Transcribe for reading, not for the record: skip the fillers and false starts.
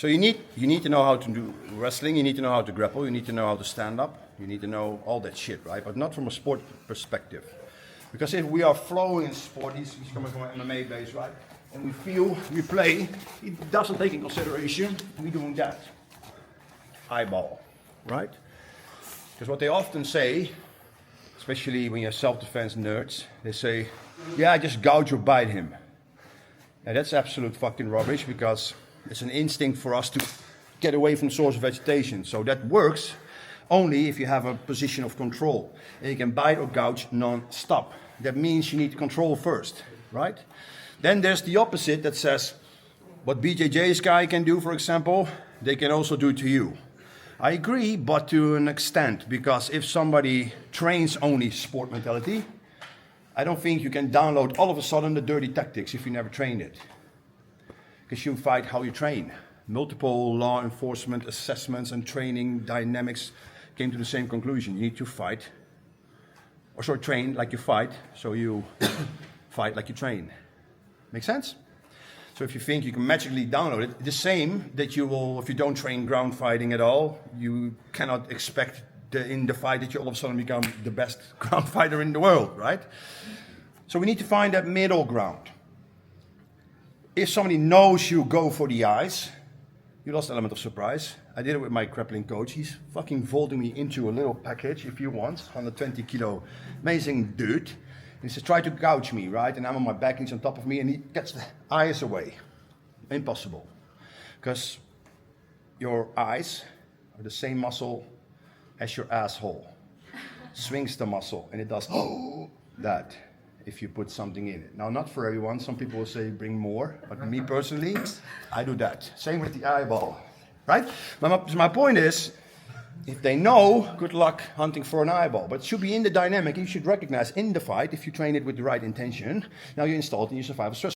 So you need to know how to do wrestling, you need to know how to grapple, you need to know how to stand up, you need to know all that shit, right? But not from a sport perspective. Because if we are flowing in sport, he's coming from an MMA base, right? And we feel, we play, he doesn't take in consideration, we doing that. Eyeball, right? Because what they often say, especially when you're self-defense nerds, they say, yeah, just gouge or bite him. Yeah, that's absolute fucking rubbish, because it's an instinct for us to get away from the source of agitation. So that works only if you have a position of control. And you can bite or gouge non-stop. That means you need to control first, right? Then there's the opposite that says, what BJJ's guy can do, for example, they can also do to you. I agree, but to an extent, because if somebody trains only sport mentality, I don't think you can download all of a sudden the dirty tactics if you never trained it. Because you fight how you train. Multiple law enforcement assessments and training dynamics came to the same conclusion. You need to fight, or sorry, train like you fight, so you fight like you train. Make sense? So if you think you can magically download it, the same that you will, if you don't train ground fighting at all, you cannot expect in the fight that you all of a sudden become the best ground fighter in the world, right? So we need to find that middle ground. If somebody knows you go for the eyes, you lost the element of surprise. I did it with my grappling coach. He's fucking folding me into a little package, if you want, 120 kilo, amazing dude. And he says, try to gouge me, right? And I'm on my back, and he's on top of me, and he gets the eyes away. Impossible. Because your eyes are the same muscle as your asshole. Swings the muscle, and it does that if you put something in it. Now, not for everyone. Some people will say bring more, but me personally, I do that. Same with the eyeball, right? My point is, if they know, good luck hunting for an eyeball. But it should be in the dynamic. You should recognize in the fight, if you train it with the right intention, now you install it in your survival stress.